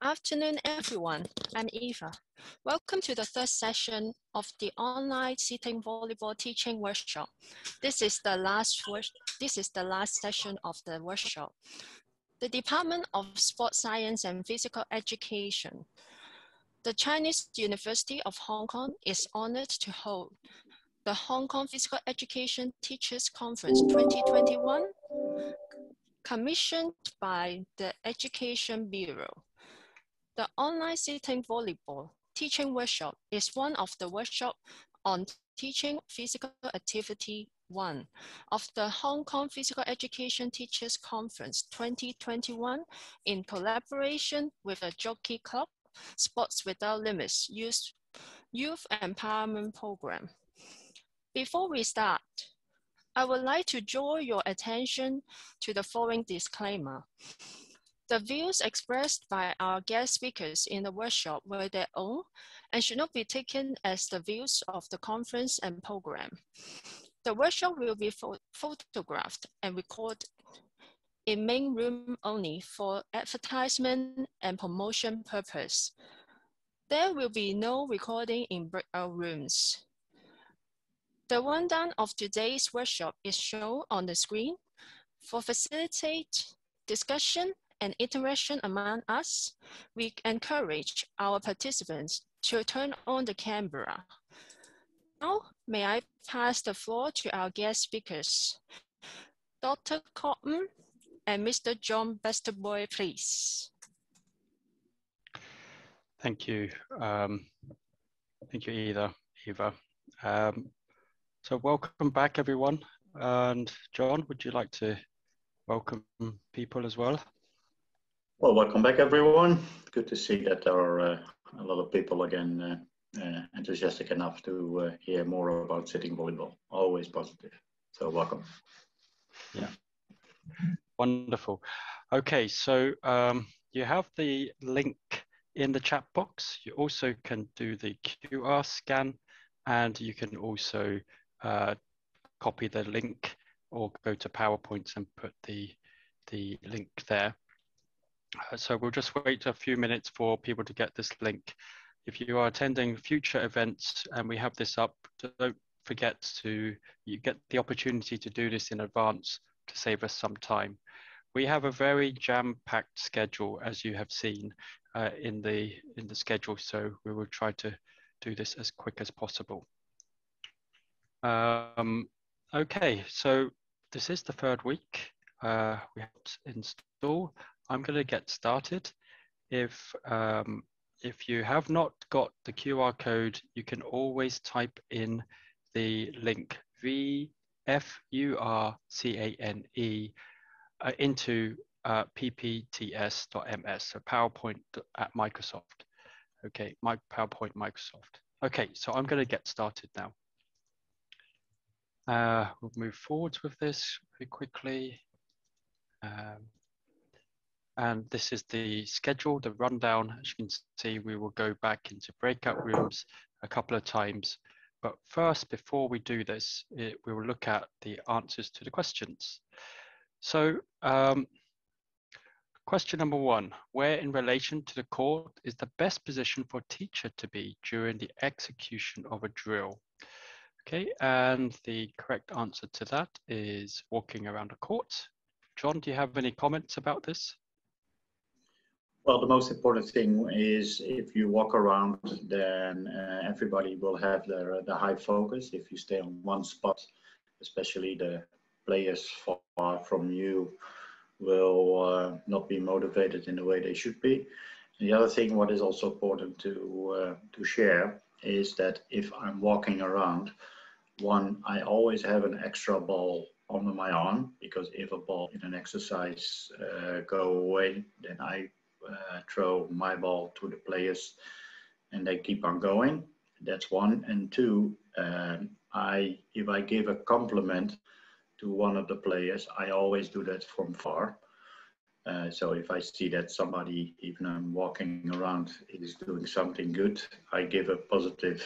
afternoon, everyone. I'm Eva. Welcome to the third session of the online sitting volleyball teaching workshop. This is the last session of the workshop. The Department of Sports Science and Physical Education, the Chinese University of Hong Kong is honored to hold the Hong Kong Physical Education Teachers Conference 2021, commissioned by the Education Bureau. The online sitting volleyball teaching workshop is one of the workshops on teaching physical activity 1 of the Hong Kong Physical Education Teachers Conference 2021 in collaboration with the Jockey Club, Sports Without Limits Youth Empowerment Program. Before we start, I would like to draw your attention to the following disclaimer. The views expressed by our guest speakers in the workshop were their own and should not be taken as the views of the conference and program. The workshop will be photographed and recorded in main room only for advertisement and promotion purpose. There will be no recording in breakout rooms. The rundown of today's workshop is shown on the screen. For facilitate discussion and interaction among us, we encourage our participants to turn on the camera. Now, may I pass the floor to our guest speakers, Dr. Kwok Ng and Mr. John Bestebroer, please. Thank you. Thank you, Eva. So welcome back, everyone. And John, would you like to welcome people as well? Well, welcome back, everyone. Good to see that there are a lot of people again enthusiastic enough to hear more about sitting volleyball. Always positive. So welcome. Yeah. Wonderful. Okay, so you have the link in the chat box. You also can do the QR scan, and you can also copy the link or go to PowerPoint and put the link there. So we'll just wait a few minutes for people to get this link. If you are attending future events and we have this up, don't forget you get the opportunity to do this in advance to save us some time. We have a very jam-packed schedule, as you have seen in the schedule, so we will try to do this as quick as possible. Okay, so this is the third week we have to install. I'm going to get started. If you have not got the QR code, you can always type in the link VFURCANE into ppts.ms, so PowerPoint at Microsoft. Okay, my PowerPoint Microsoft. Okay, so I'm going to get started now. We'll move forwards with this very quickly. And this is the schedule, the rundown. As you can see, we will go back into breakout rooms a couple of times. But first, before we do this, we will look at the answers to the questions. So question number 1, where in relation to the court is the best position for a teacher to be during the execution of a drill? Okay, and the correct answer to that is walking around a court. John, do you have any comments about this? Well, the most important thing is if you walk around, then everybody will have the high focus. If you stay on one spot, especially the players far from you will not be motivated in the way they should be. And the other thing, what is also important to share, is that if I'm walking around, I always have an extra ball under my arm, because if a ball in an exercise go away, then I throw my ball to the players and they keep on going. That's one. And two, if I give a compliment to one of the players, I always do that from far. So if I see that somebody, even I'm walking around, is doing something good, I give a positive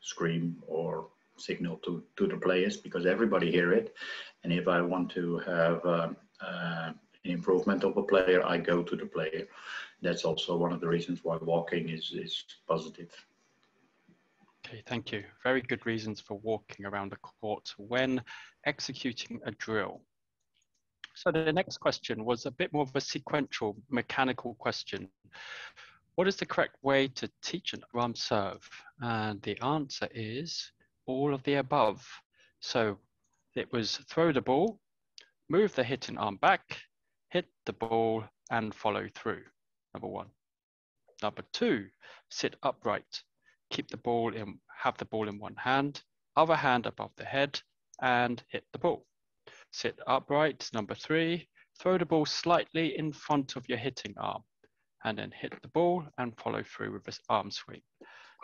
scream or signal to the players, because everybody hear it. And if I want to have improvement of a player, I go to the player. That's also one of the reasons why walking is positive. Okay, thank you. Very good reasons for walking around the court when executing a drill. So the next question was a bit more of a sequential mechanical question. What is the correct way to teach an arm serve? And the answer is all of the above. So it was throw the ball, move the hitting arm back, hit the ball and follow through, number one. Number two, sit upright, keep the ball in, have the ball in one hand, other hand above the head and hit the ball. Sit upright, number three, throw the ball slightly in front of your hitting arm and then hit the ball and follow through with this arm swing.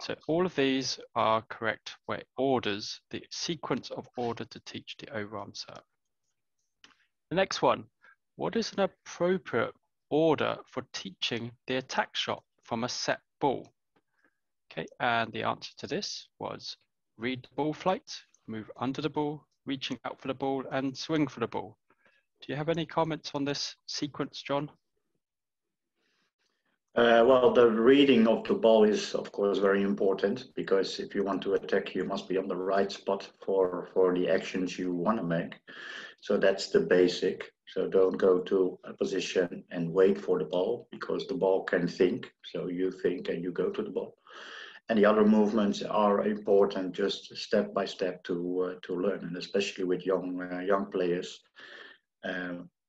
So all of these are correct way orders, the sequence of order to teach the overarm serve. The next one, what is an appropriate order for teaching the attack shot from a set ball? Okay, and the answer to this was read the ball flight, move under the ball, reaching out for the ball and swing for the ball. Do you have any comments on this sequence, John? Well, the reading of the ball is, of course, very important, because if you want to attack, you must be on the right spot for the actions you want to make. So that's the basic. So don't go to a position and wait for the ball, because the ball can think. So you think and you go to the ball. And the other movements are important, just step by step to learn, and especially with young players.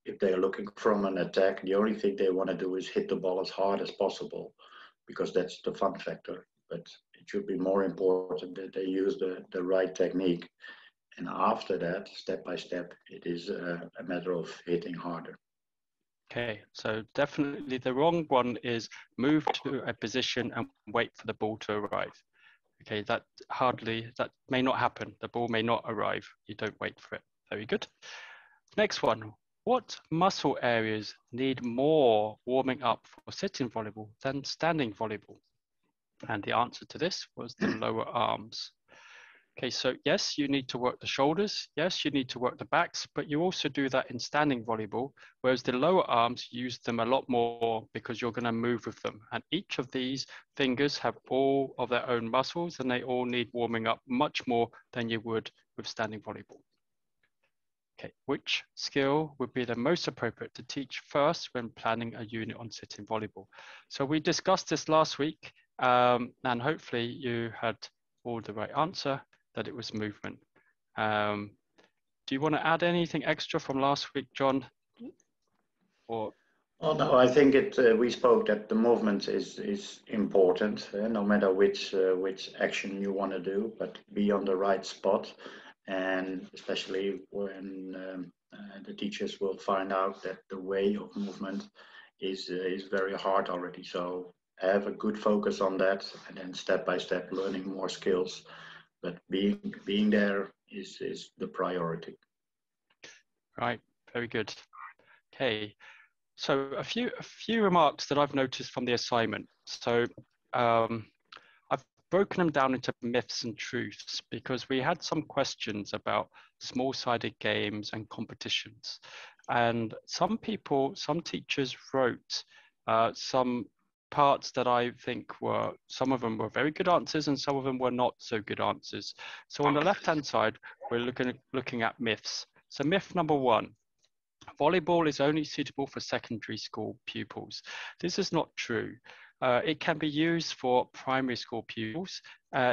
If they're looking from an attack, the only thing they want to do is hit the ball as hard as possible, because that's the fun factor. But it should be more important that they use the right technique. And after that, step by step, it is a matter of hitting harder. Okay, so definitely the wrong one is move to a position and wait for the ball to arrive. Okay, that may not happen. The ball may not arrive. You don't wait for it. Very good. Next one. What muscle areas need more warming up for sitting volleyball than standing volleyball? And the answer to this was the lower arms. Okay, so yes, you need to work the shoulders. Yes, you need to work the backs, but you also do that in standing volleyball, whereas the lower arms, you use them a lot more because you're going to move with them. And each of these fingers have all of their own muscles and they all need warming up much more than you would with standing volleyball. Okay, which skill would be the most appropriate to teach first when planning a unit on sitting volleyball? So we discussed this last week, and hopefully you had all the right answer, that it was movement. Do you want to add anything extra from last week, John? Or? Oh no, I think we spoke that the movement is important, no matter which action you want to do, but be on the right spot. And especially when the teachers will find out that the way of movement is very hard already. So have a good focus on that, and then step by step learning more skills. But being there is the priority. Right, very good. Okay, so a few remarks that I've noticed from the assignment. So I've broken them down into myths and truths because we had some questions about small-sided games and competitions. And some teachers wrote some parts that I think some of them were very good answers and some of them were not so good answers. So on the left-hand side, we're looking at myths. So myth number one, volleyball is only suitable for secondary school pupils. This is not true. It can be used for primary school pupils.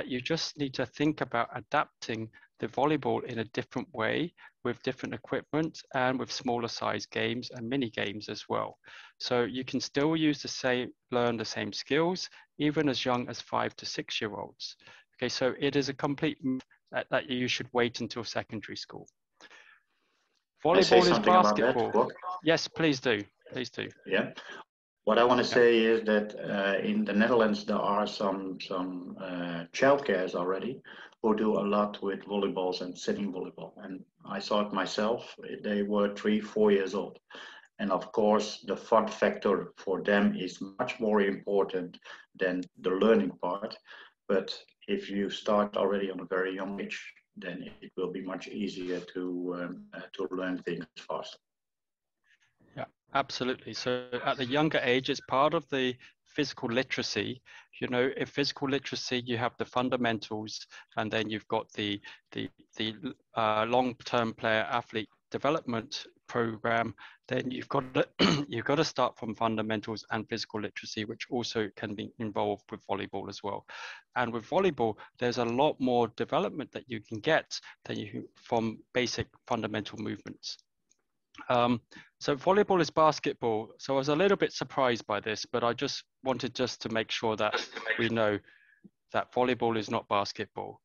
You just need to think about adapting the volleyball in a different way with different equipment and with smaller size games and mini games as well. So you can still learn the same skills, even as young as 5 to 6 year olds. Okay, so it is a complete myth that you should wait until secondary school. Volleyball is basketball. That, yes, please do. Please do. Yeah. What I want to say is that in the Netherlands, there are some childcares already who do a lot with volleyballs and sitting volleyball. And I saw it myself. They were 3, 4 years old. And of course, the fun factor for them is much more important than the learning part. But if you start already on a very young age, then it will be much easier to learn things faster. Yeah, Absolutely. So at the younger age, it's part of the physical literacy. You know, in physical literacy, you have the fundamentals, and then you've got the long-term player athlete development program. Then you've got to you've got to start from fundamentals and physical literacy, which also can be involved with volleyball as well. And with volleyball, there's a lot more development that you can get than you from basic fundamental movements. So volleyball is basketball. So I was a little bit surprised by this, but I just wanted to make sure that we know that volleyball is not basketball.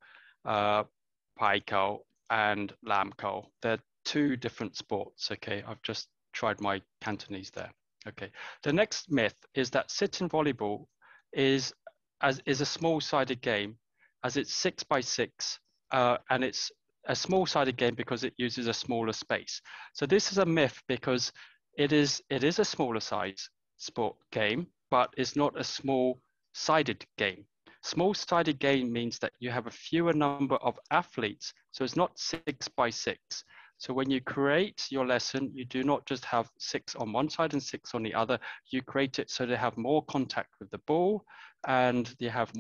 Paikal and Lamkal, they're two different sports. Okay, I've just tried my Cantonese there. Okay, the next myth is that sit-in volleyball is a small-sided game, as it's 6x6, and it's a small-sided game because it uses a smaller space. So this is a myth because it is a smaller size sport game, but it's not a small-sided game. Small-sided game means that you have a fewer number of athletes, so it's not 6x6. So when you create your lesson, you do not just have 6 on one side and 6 on the other. You create it so they have more contact with the ball, and you have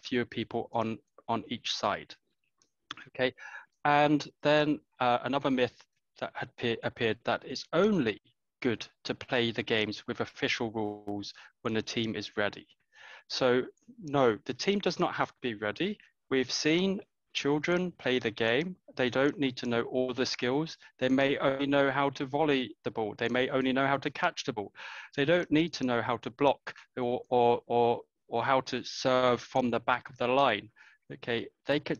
fewer people on each side. Okay. And then another myth that had appeared that it's only good to play the games with official rules when the team is ready. So no, the team does not have to be ready. We've seen children play the game. They don't need to know all the skills. They may only know how to volley the ball. They may only know how to catch the ball. They don't need to know how to block or how to serve from the back of the line. Okay,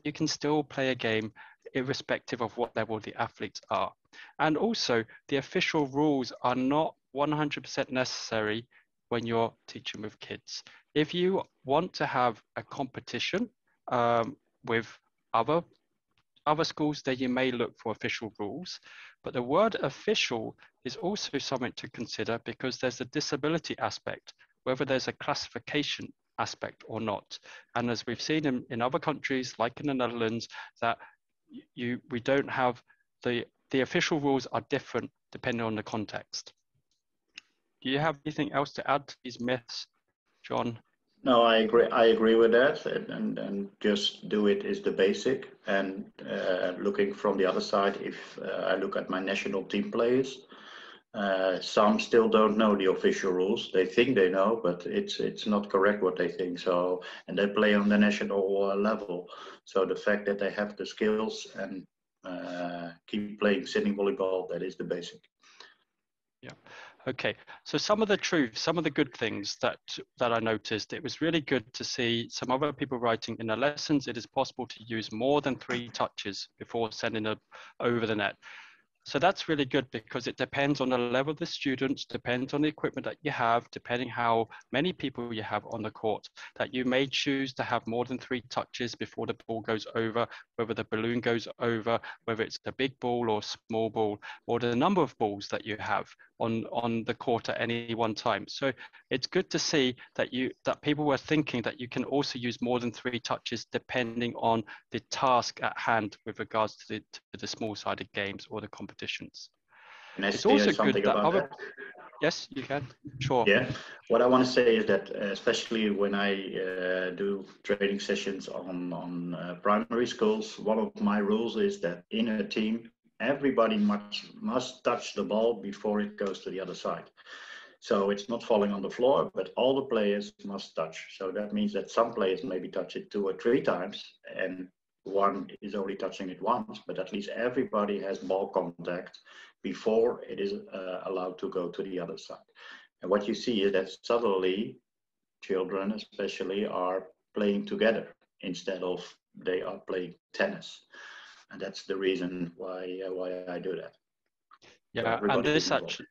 you can still play a game irrespective of what level the athletes are. And also, the official rules are not 100% necessary when you're teaching with kids. If you want to have a competition with other schools, then you may look for official rules. But the word official is also something to consider because there's a disability aspect, whether there's a classification aspect or not. And as we've seen in other countries, like in the Netherlands, that we don't have the official rules are different depending on the context. Do you have anything else to add to these myths, John? No, I agree with that, and just do it is the basic. And looking from the other side, if I look at my national team players, some still don't know the official rules. They think they know, but it's not correct what they think. So, and they play on the national level. So the fact that they have the skills and keep playing sitting volleyball, that is the basic. Yeah. Okay. So some of the good things that I noticed, it was really good to see some other people writing in the lessons. It is possible to use more than 3 touches before sending it over the net. So that's really good because it depends on the level of the students, depends on the equipment that you have, depending how many people you have on the court, that you may choose to have more than 3 touches before the ball goes over, whether the balloon goes over, whether it's a big ball or small ball, or the number of balls that you have on the court at any one time. So it's good to see that people were thinking that you can also use more than 3 touches depending on the task at hand with regards to the small-sided games or the competitions. It's also good that Yes, you can. Sure. Yeah, what I want to say is that especially when I do training sessions on primary schools, one of my rules is that in a team, everybody must touch the ball before it goes to the other side. So it's not falling on the floor, but all the players must touch. So that means that some players maybe touch it 2 or 3 times and one is only touching it once, but at least everybody has ball contact before it is allowed to go to the other side. And what you see is that suddenly children especially are playing together instead of they are playing tennis. And that's the reason why I do that. Yeah, and this actually,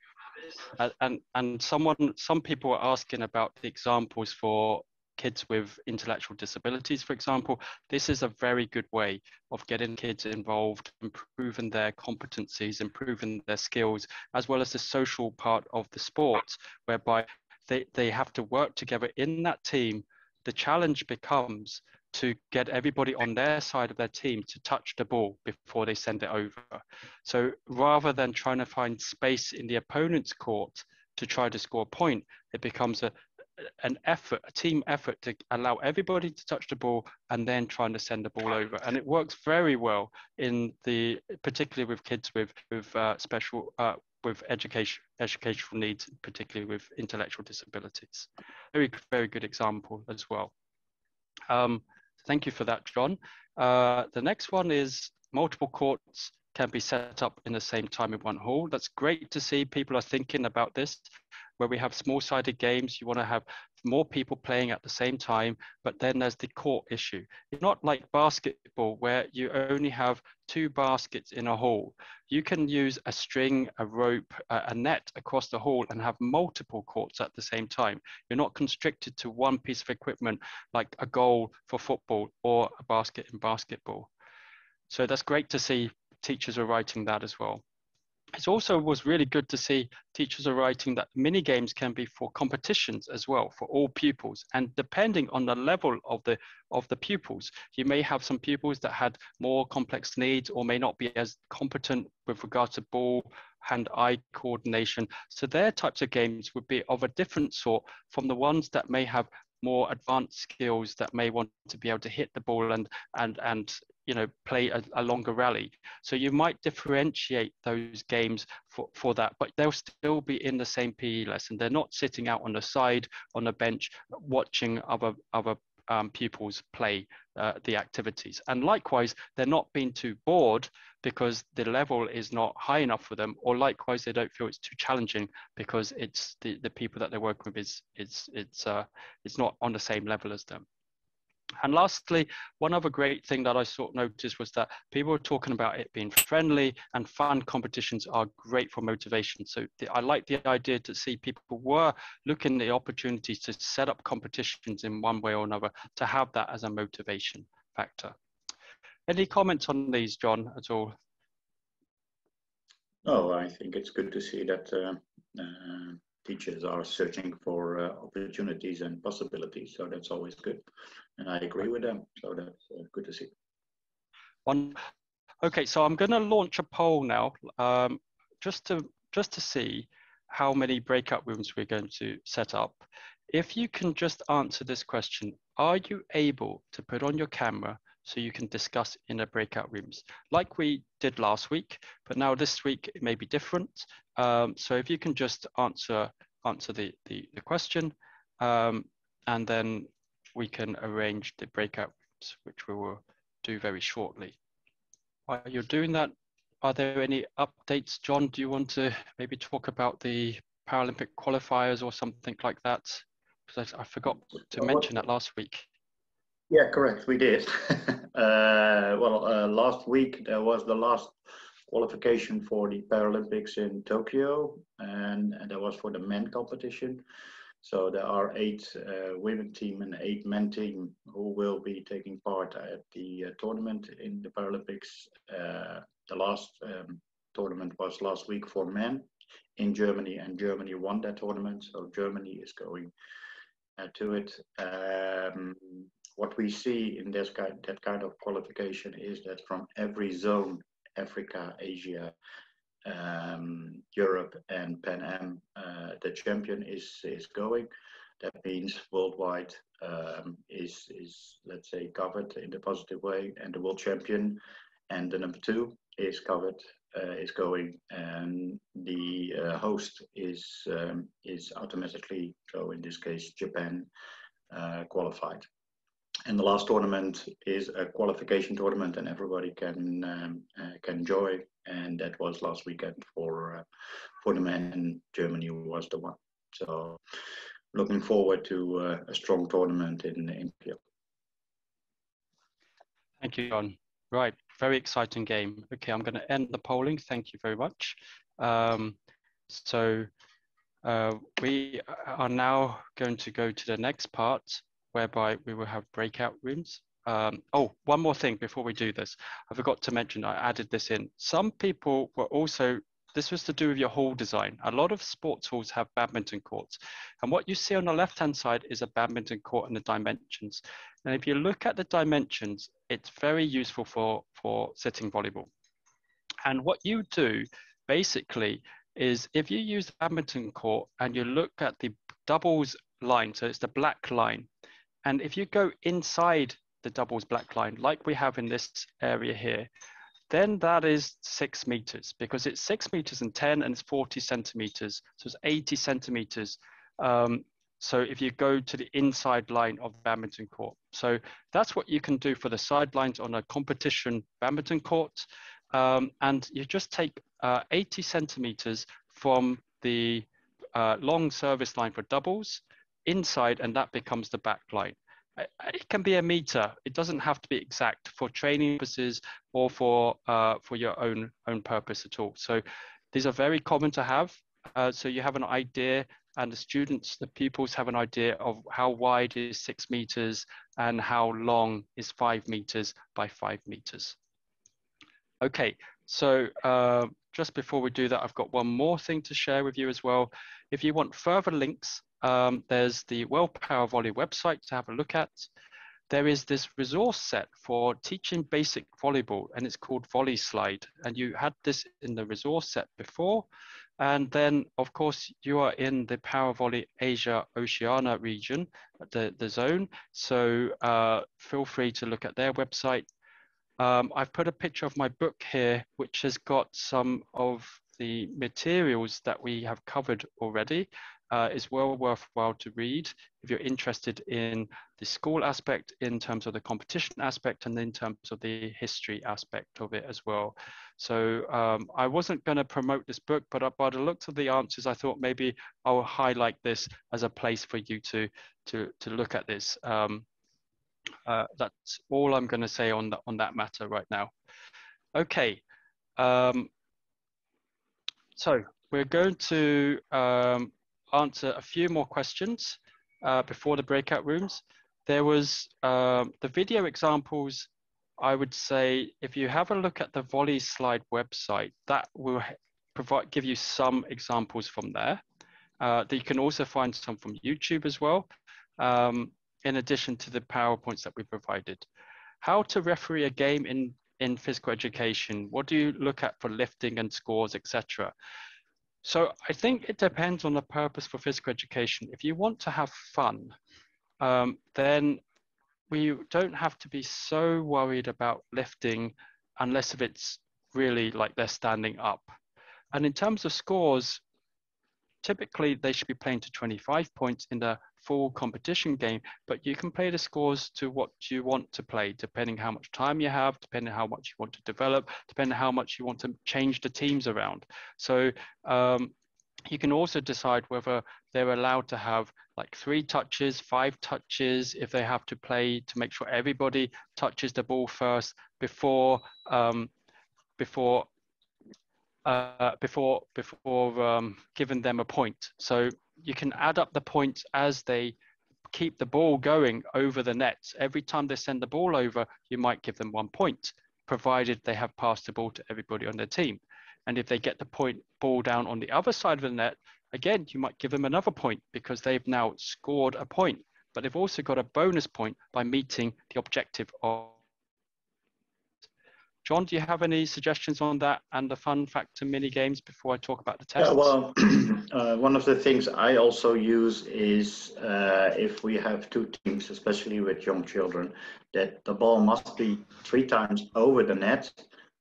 and some people are asking about the examples for kids with intellectual disabilities, for example. This is a very good way of getting kids involved, improving their competencies, improving their skills, as well as the social part of the sport, whereby they have to work together in that team. The challenge becomes to get everybody on their side of their team to touch the ball before they send it over. So rather than trying to find space in the opponent's court to try to score a point. It becomes an effort, a team effort to allow everybody to touch the ball and then trying to send the ball over. And it works very well particularly with kids with special, with educational needs, particularly with intellectual disabilities. Very, very good example as well. Thank you for that, John. The next one is multiple courts can be set up in the same time in one hall. That's great to see people are thinking about this. Where we have small-sided games, you want to have more people playing at the same time, but then there's the court issue. It's not like basketball where you only have 2 baskets in a hall. You can use a string, a rope, a net across the hall and have multiple courts at the same time. You're not constricted to one piece of equipment like a goal for football or a basket in basketball. So that's great to see teachers are writing that as well. It also was really good to see teachers are writing that mini games can be for competitions as well for all pupils, and depending on the level of the pupils, you may have some pupils that had more complex needs or may not be as competent with regards to ball, hand-eye coordination. So their types of games would be of a different sort from the ones that may have more advanced skills, that may want to be able to hit the ball and you know, play a longer rally. So you might differentiate those games for that, but they'll still be in the same PE lesson. They're not sitting out on the side on a bench watching other pupils play the activities. And likewise, they're not being too bored because the level is not high enough for them, or likewise, they don't feel it's too challenging because it's the people that they're working with it's not on the same level as them. And lastly, one other great thing that I sort of noticed was that people were talking about it being friendly, and fun competitions are great for motivation. So I like the idea to see people were looking at the opportunities to set up competitions in one way or another, to have that as a motivation factor. Any comments on these, John, at all? Oh, I think it's good to see that teachers are searching for opportunities and possibilities. So that's always good. And I agree with them. So that's good to see. Okay, so I'm going to launch a poll now, just to see how many breakout rooms we're going to set up. If you can just answer this question, are you able to put on your camera so you can discuss in the breakout rooms like we did last week, but now this week it may be different. So if you can just answer the question, and then we can arrange the breakout rooms, which we will do very shortly. While you're doing that, are there any updates? John, do you want to maybe talk about the Paralympic qualifiers or something like that? Because I forgot to mention that last week. Yeah, correct. We did. Last week there was the last qualification for the Paralympics in Tokyo, and that was for the men competition. So there are 8 women team and 8 men team who will be taking part at the tournament in the Paralympics. The last tournament was last week for men in Germany, and Germany won that tournament. So Germany is going to it. What we see in that kind of qualification is that from every zone, Africa, Asia, Europe, and Pan Am, the champion is going. That means worldwide is let's say covered in a positive way, and the world champion and the number 2 is covered, is going, and the host is automatically, so in this case Japan, qualified. And the last tournament is a qualification tournament, and everybody can join. And that was last weekend for the men, and Germany was the one. So looking forward to a strong tournament in Peel. Thank you, John. Right, very exciting game. Okay, I'm going to end the polling. Thank you very much. We are now going to go to the next part, whereby we will have breakout rooms. Oh, one more thing before we do this. I forgot to mention, I added this in. Some people were also, this was to do with your hall design. A lot of sports halls have badminton courts. And what you see on the left-hand side is a badminton court and the dimensions. And if you look at the dimensions, it's very useful for sitting volleyball. And what you do basically is if you use the badminton court and you look at the doubles line, so it's the black line, and if you go inside the doubles black line, like we have in this area here, then that is 6 meters, because it's 6 meters and 10 and it's 40 centimeters. So it's 80 centimeters. So if you go to the inside line of the badminton court. So that's what you can do for the sidelines on a competition badminton court. And you just take 80 centimeters from the long service line for doubles inside, and that becomes the back line. It can be a meter. It doesn't have to be exact for training purposes or for your own purpose at all. So these are very common to have. So you have an idea, and the students, the pupils have an idea of how wide is 6 meters and how long is 5 meters by 5 meters. Okay, so just before we do that, I've got one more thing to share with you as well. If you want further links, there's the World Power Volley website to have a look at. There is this resource set for teaching basic volleyball, and it's called Volley Slide. And you had this in the resource set before. And then, of course, you are in the Power Volley Asia Oceania region, the zone. So feel free to look at their website. I've put a picture of my book here, which has got some of the materials that we have covered already. It's well worthwhile to read if you're interested in the school aspect, in terms of the competition aspect, and in terms of the history aspect of it as well. So I wasn't going to promote this book, but by the looks of the answers, I thought maybe I'll highlight this as a place for you to look at this. That's all I'm going to say on that matter right now. Okay, so we're going to answer a few more questions before the breakout rooms. There was the video examples. I would say if you have a look at the Volley Slide website, that will give you some examples from there. You can also find some from YouTube as well, in addition to the PowerPoints that we provided. How to referee a game in physical education? What do you look at for lifting and scores, etc.? So I think it depends on the purpose for physical education. If you want to have fun, then we don't have to be so worried about lifting unless if it's really like they're standing up. And in terms of scores, typically they should be playing to 25 points in the full competition game, but you can play the scores to what you want to play, depending how much time you have, depending how much you want to develop, depending how much you want to change the teams around. So you can also decide whether they're allowed to have like 3 touches, 5 touches, if they have to play to make sure everybody touches the ball first before giving them a point. So you can add up the points as they keep the ball going over the nets. Every time they send the ball over, you might give them 1 point, provided they have passed the ball to everybody on their team. And if they get the ball down on the other side of the net, again, you might give them another point because they've now scored a point, but they've also got a bonus point by meeting the objective of. John, do you have any suggestions on that and the fun factor mini games before I talk about the tests? Yeah, well, one of the things I also use is if we have 2 teams, especially with young children, that the ball must be 3 times over the net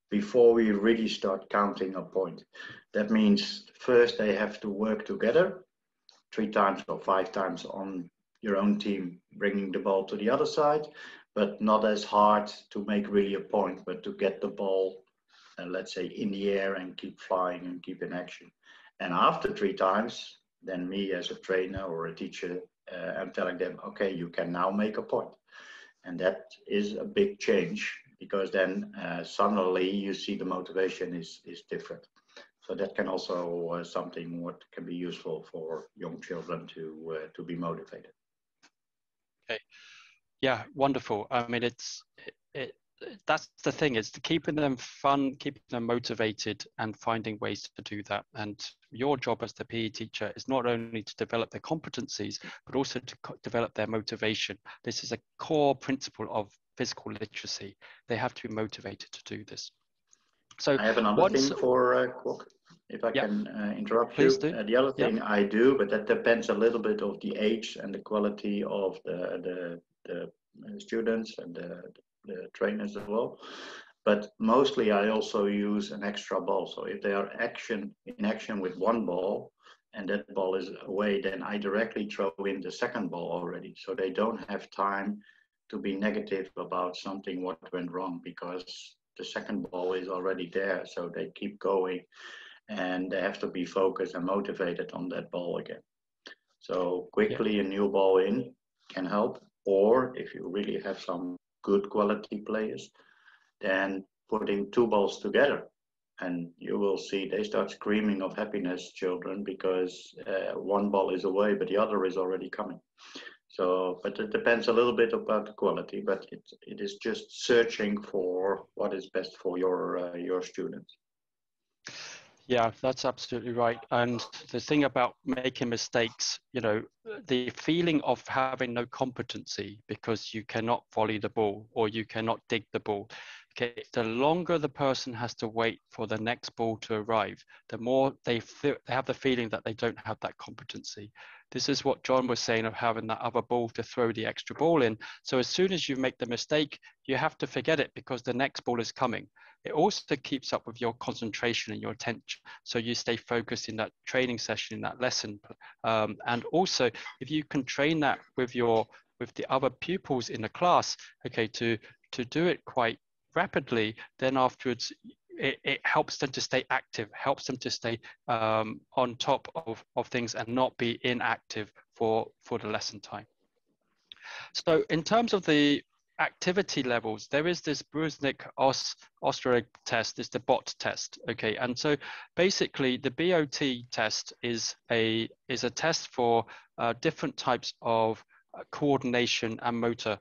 before we really start counting a point. That means first they have to work together 3 times or 5 times on your own team, bringing the ball to the other side, but not as hard to make really a point, but to get the ball, let's say, in the air and keep flying and keep in action. And after 3 times, then me as a trainer or a teacher, I'm telling them, okay, you can now make a point. And that is a big change, because then suddenly you see the motivation is different. So that can also something what can be useful for young children to be motivated. Okay. Yeah, wonderful. I mean, that's the thing, is to keeping them fun, keeping them motivated and finding ways to do that. And your job as the PE teacher is not only to develop their competencies, but also to develop their motivation. This is a core principle of physical literacy. They have to be motivated to do this. So I have another thing for Kwok. if I Yeah. can interrupt Please you. do. The other Yeah. thing I do, but that depends a little bit of the age and the quality of the students and the trainers as well. But mostly I also use an extra ball. So if they are in action with one ball and that ball is away, then I directly throw in the second ball already. So they don't have time to be negative about something what went wrong, because the second ball is already there. So they keep going and they have to be focused and motivated on that ball again. So quickly a new ball in can help. Or if you really have some good quality players, then putting two balls together, and you will see they start screaming of happiness, children, because one ball is away, but the other is already coming. So, but it depends a little bit about the quality, but it is just searching for what is best for your students. Yeah, that's absolutely right. And the thing about making mistakes, you know, the feeling of having no competency because you cannot volley the ball or you cannot dig the ball. Okay, the longer the person has to wait for the next ball to arrive, the more they have the feeling that they don't have that competency. This is what John was saying of having that other ball to throw the extra ball in. So as soon as you make the mistake, you have to forget it because the next ball is coming. It also keeps up with your concentration and your attention. So you stay focused in that training session, in that lesson. And also, if you can train that with the other pupils in the class, okay, to do it quite rapidly, then afterwards, it helps them to stay active, helps them to stay on top of things and not be inactive for the lesson time. So in terms of the activity levels, there is this Brusnik-Ostereg test, is the BOT test, okay? And so basically the BOT test is a test for different types of coordination and motor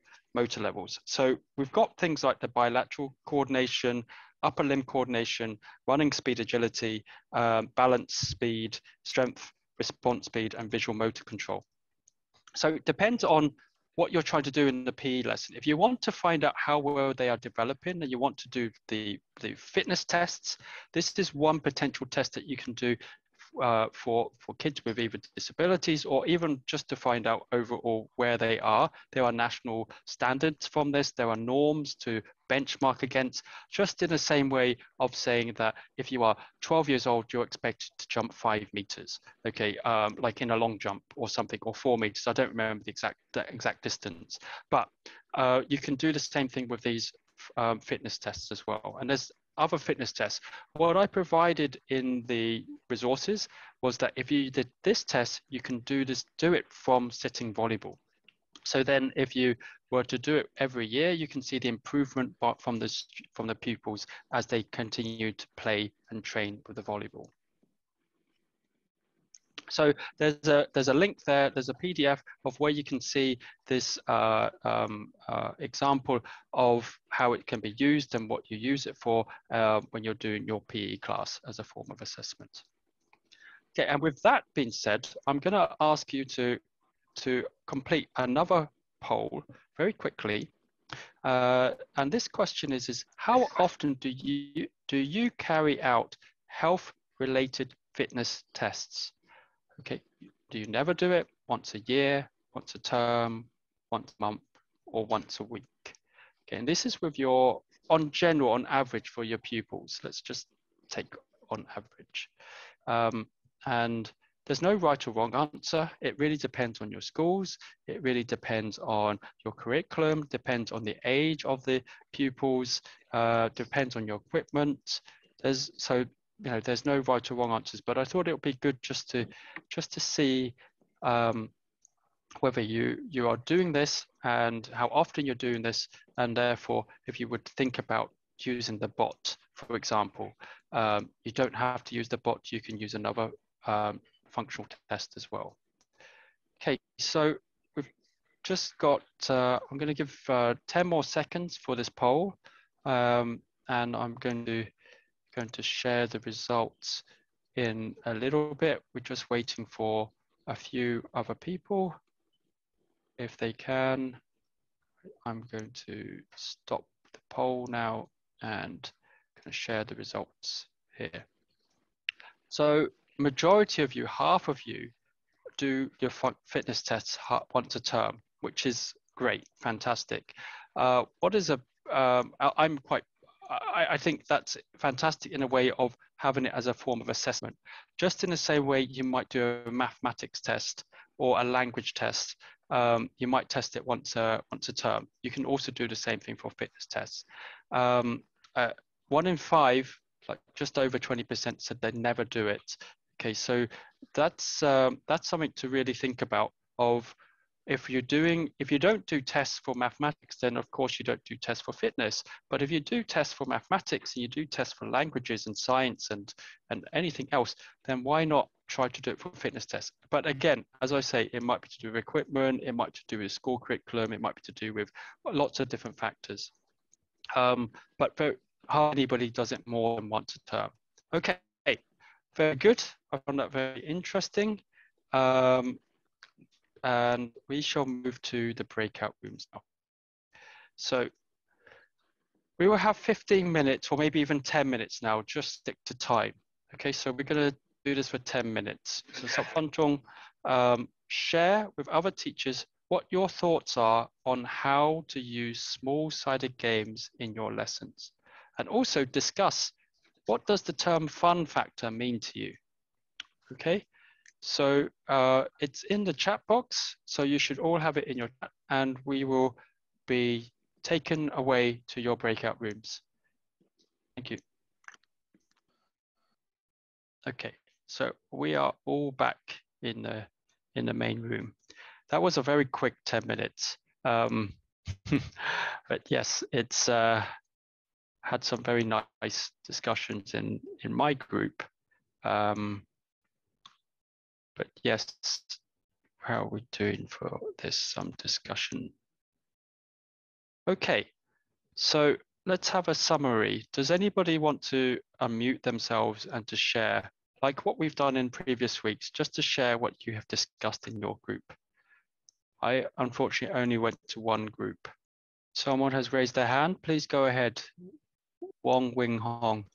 levels. So we've got things like the bilateral coordination, upper limb coordination, running speed, agility, balance speed, strength, response speed, and visual motor control. So it depends on what you're trying to do in the PE lesson. If you want to find out how well they are developing and you want to do the fitness tests, this is one potential test that you can do for kids with either disabilities or even just to find out overall where they are. There are national standards from this. There are norms to benchmark against, just in the same way of saying that if you are 12 years old, you're expected to jump 5 meters, okay, like in a long jump or something, or 4 meters. I don't remember the exact distance, but you can do the same thing with these fitness tests as well. And there's other fitness tests. What I provided in the resources was that if you did this test, you can do it from sitting volleyball. So then if you were to do it every year, you can see the improvement from the pupils as they continue to play and train with the volleyball. So there's a link there, there's a PDF of where you can see this example of how it can be used and what you use it for when you're doing your PE class as a form of assessment. Okay, and with that being said, I'm going to ask you to complete another poll very quickly. And this question is how often do you carry out health-related fitness tests? Okay, do you never do it? Once a year, once a term, once a month, or once a week? Okay, and this is with your, on average for your pupils. Let's just take on average. And there's no right or wrong answer. It really depends on your schools. It really depends on your curriculum, depends on the age of the pupils, depends on your equipment. You know, there's no right or wrong answers, but I thought it would be good just to see whether you are doing this and how often you're doing this, and therefore if you would think about using the bot, for example. You don't have to use the bot, you can use another functional test as well. Okay, so we've just got, I'm going to give 10 more seconds for this poll, and I'm going to share the results in a little bit. We're just waiting for a few other people. If they can, I'm going to stop the poll now and going to share the results here. So majority of you, half of you, do your fitness tests once a term, which is great, fantastic. What is I think that's fantastic in a way of having it as a form of assessment. Just in the same way you might do a mathematics test or a language test, you might test it once a term. You can also do the same thing for fitness tests. 1 in 5, like just over 20%, said they never do it. Okay, so that's something to really think about. Of if you don't do tests for mathematics, then of course you don't do tests for fitness. But if you do tests for mathematics and you do tests for languages and science and anything else, then why not try to do it for fitness tests? But again, as I say, it might be to do with equipment, it might be to do with school curriculum, it might be to do with lots of different factors. But hardly anybody does it more than once a term. Okay, very good. I found that very interesting. And we shall move to the breakout rooms now. So we will have 15 minutes or maybe even 10 minutes now, just stick to time. Okay, so we're going to do this for 10 minutes. So 10分鐘, share with other teachers what your thoughts are on how to use small-sided games in your lessons. And also discuss, what does the term fun factor mean to you? Okay. So it's in the chat box, so you should all have it in your chat, and we will be taken away to your breakout rooms. Thank you. Okay, so we are all back in the main room. That was a very quick 10 minutes, but yes, it's had some very nice discussions in my group. But yes, how are we doing for this? Some discussion. Okay, so let's have a summary. Does anybody want to unmute themselves and to share, like what we've done in previous weeks, just to share what you have discussed in your group? I unfortunately only went to one group. Someone has raised their hand. Please go ahead. Wong Wing Hong.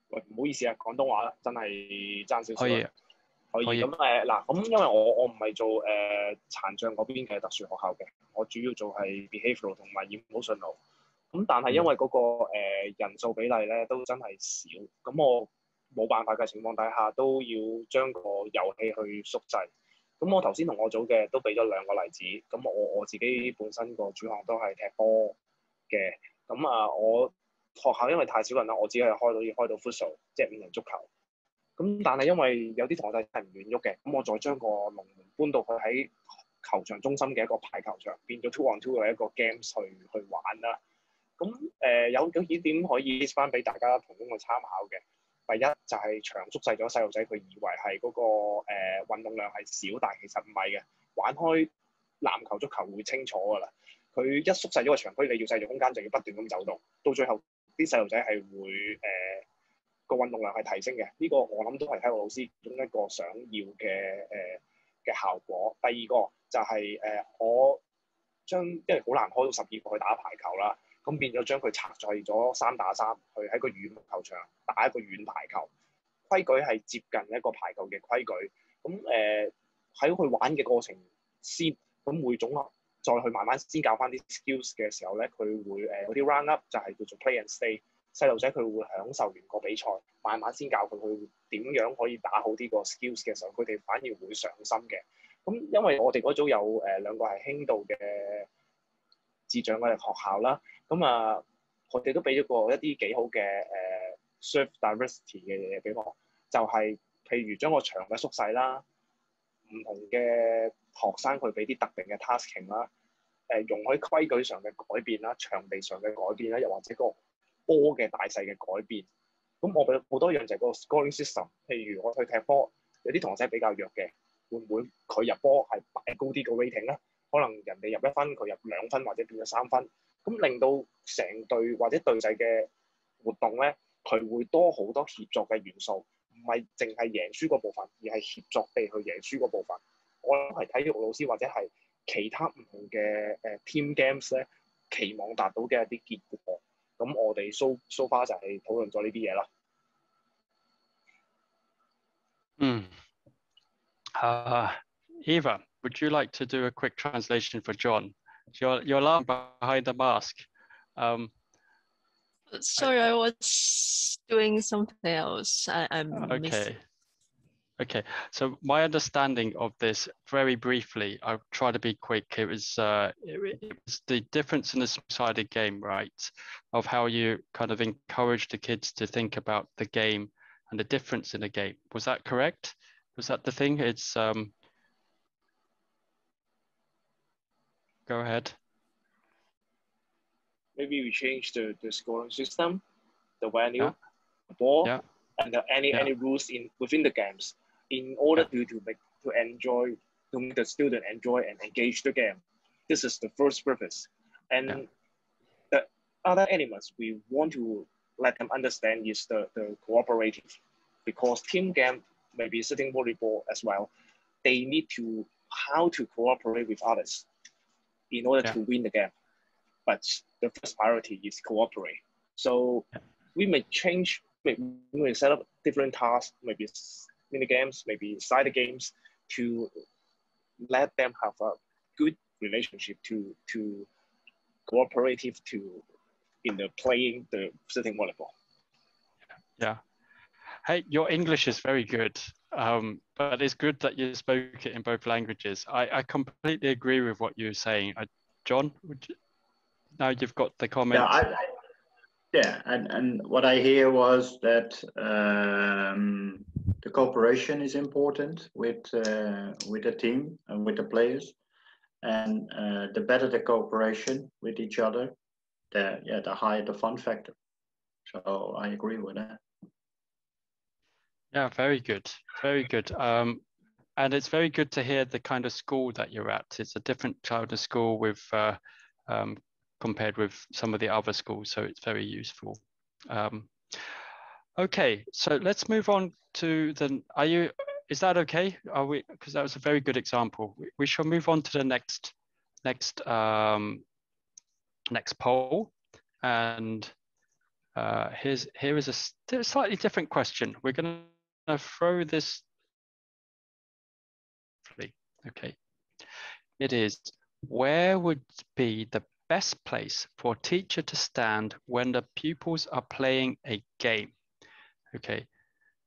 喂，唔好意思啊，廣東話啦，真係爭少少啦。可以可以咁嗱，咁因為我唔係做殘障嗰邊嘅特殊學校嘅，我主要做係 behavioural 同埋 emotional。咁但係因為嗰個人數比例咧都真係少，咁我冇辦法嘅情況底下，都要將個遊戲去縮細。咁我頭先同我組嘅都俾咗2個例子。咁我自己本身個主項都係踢波嘅。咁我學校因為太少人啦，我只係開到 futsal， 即係5人足球。咁但係因為有啲同學仔係唔願喐嘅，咁我再將個龍門搬到去喺球場中心嘅一個排球場，變咗 2-on-2 嘅一個 game 去玩啦。咁有幾點可以 list 翻俾大家同工去參考嘅。第一就係場縮細咗，細路仔佢以為係嗰個運動量係少，但係其實唔係嘅。玩開籃球、足球會清楚㗎啦。佢一縮細咗個場區，你要製造空間，就要不斷咁走動，到最後啲細路仔係會個運動量係提升嘅。呢個我諗都係體育老師其中一個想要嘅效果。第二個就係我將因為好難開到12個去打排球啦。咁變咗將佢拆細咗3打3，去喺個羽毛球場打一個軟排球。規矩係接近一個排球嘅規矩。咁喺佢玩嘅過程先，咁會總合再去慢慢先教翻啲 skills 嘅時候咧，佢會嗰啲 round up 就係叫做 play and stay。細路仔佢會享受完個比賽，慢慢先教佢去點樣可以打好啲個 skills 嘅時候，佢哋反而會上心嘅。咁因為我哋嗰組有2個係輕度嘅智障嘅學校啦。咁我哋都俾咗一啲幾好嘅serve diversity 嘅嘢俾我，就係譬如將個場嘅縮細啦，唔同嘅學生佢俾啲特定嘅 tasking 啦，容許規矩上嘅改變啦，場地上嘅改變啦，又或者個波嘅大細嘅改變。咁我俾好多樣就係個 scoring system， 譬如我去踢波，有啲同學仔比較弱嘅，會唔會佢入波係擺高啲個 rating 咧？可能人哋入1分，佢入2分或者變咗3分。咁令到成隊或者隊仔嘅活動咧，佢會多好多協作嘅元素，唔係淨係贏輸嗰部分，而係協作地去贏輸嗰部分。我諗係體育老師或者係其他唔同嘅team games 咧，期望達到嘅一啲結果。咁我哋 so far 就係討論咗呢啲嘢啦。Eva, would you like to do a quick translation for John? You're laughing behind the mask. Sorry, I was doing something else. I missed. Okay, so my understanding of this, very briefly, I'll try to be quick. It was the difference in the sided game, right? Of how you kind of encourage the kids to think about the game and the difference in the game. Was that correct? Was that the thing? It's go ahead. Maybe we change the scoring system, the venue, the ball, and any rules within the games, in order to make the student enjoy and engage the game. This is the first purpose. And the other elements we want to let them understand is the cooperative, because team game, maybe sitting volleyball as well, they need to how to cooperate with others in order to win the game. But the first priority is cooperate. So we may change, we may set up different tasks, maybe mini games, maybe side games, to let them have a good relationship to cooperative in the playing the sitting volleyball. Yeah. Hey, your English is very good, but it's good that you spoke it in both languages. I completely agree with what you're saying. John, now you've got the comment. And what I hear was that the cooperation is important with the team and with the players, and the better the cooperation with each other, the higher the fun factor. So I agree with that. Yeah, very good, very good. And it's very good to hear the kind of school that you're at. It's a different kind of school with compared with some of the other schools, so it's very useful. Okay, so let's move on to the. Is that okay? Are we? Because that was a very good example. We shall move on to the next poll, and here is a slightly different question. We're going to throw this. Okay, it is, where would be the best place for a teacher to stand when the pupils are playing a game? Okay,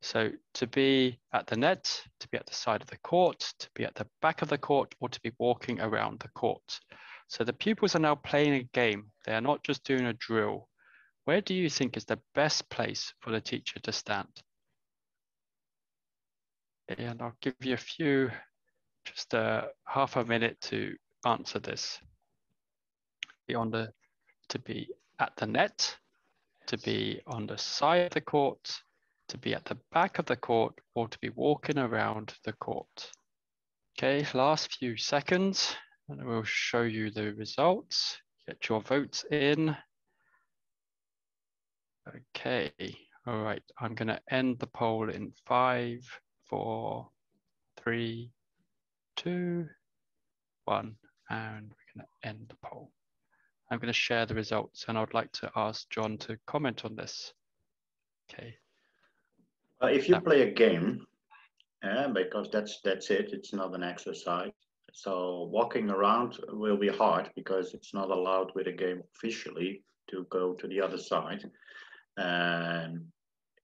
so to be at the net, to be at the side of the court, to be at the back of the court, or to be walking around the court. So the pupils are now playing a game. They are not just doing a drill. Where do you think is the best place for the teacher to stand? And I'll give you a few, just half a minute to answer this. To be at the net, to be on the side of the court, to be at the back of the court, or to be walking around the court. Okay, last few seconds, and we'll show you the results. Get your votes in. Okay, all right, I'm gonna end the poll in 5, 4, 3, 2, 1, and we're gonna end the poll. I'm going to share the results, and I would like to ask John to comment on this. Okay. If you play a game, because that's it, it's not an exercise. So walking around will be hard because it's not allowed with a game officially to go to the other side. And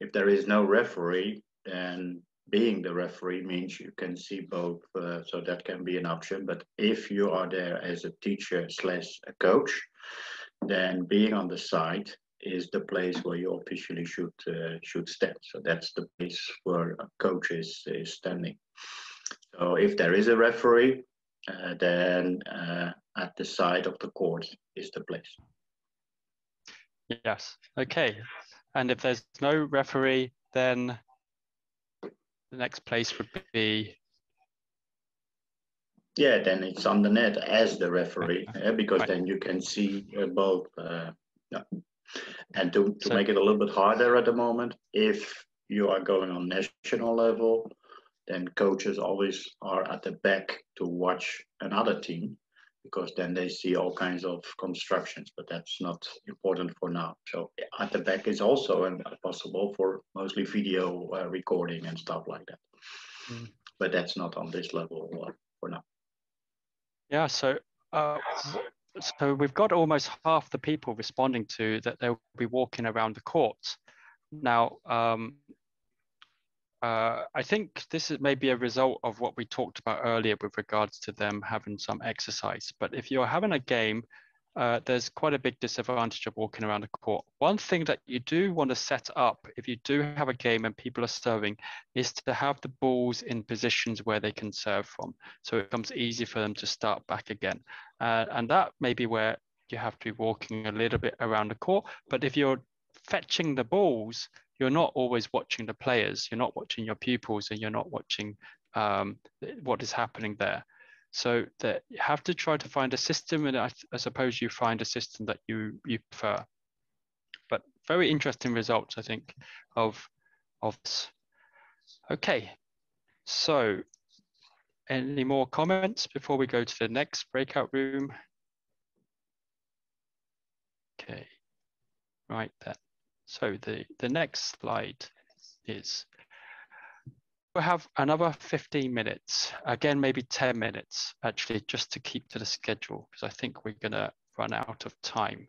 if there is no referee, then being the referee means you can see both, so that can be an option. But if you are there as a teacher / a coach, then being on the side is the place where you officially should stand. So that's the place where a coach is standing. So if there is a referee, then at the side of the court is the place. Yes, okay. And if there's no referee, then the next place would be? Yeah, then it's on the net as the referee, because then you can see both. And to make it a little bit harder at the moment, if you are going on national level, then coaches always are at the back to watch another team, because then they see all kinds of constructions, but that's not important for now. So at the back is also possible for mostly video recording and stuff like that. but that's not on this level for now. Yeah, so we've got almost half the people responding to that they'll be walking around the court. Now, I think this is maybe a result of what we talked about earlier with regards to them having some exercise. But if you're having a game, there's quite a big disadvantage of walking around the court. One thing that you do want to set up if you do have a game and people are serving is to have the balls in positions where they can serve from. So it becomes easy for them to start back again. And that may be where you have to be walking a little bit around the court. But if you're fetching the balls, you're not always watching the players, you're not watching your pupils, and you're not watching what is happening there. So that you have to try to find a system, and I suppose you find a system that you prefer. But very interesting results, I think, of this. Okay, so any more comments before we go to the next breakout room? Okay, right then. So the next slide is, we'll have another 15 minutes, again, maybe 10 minutes, actually, just to keep to the schedule, because I think we're gonna run out of time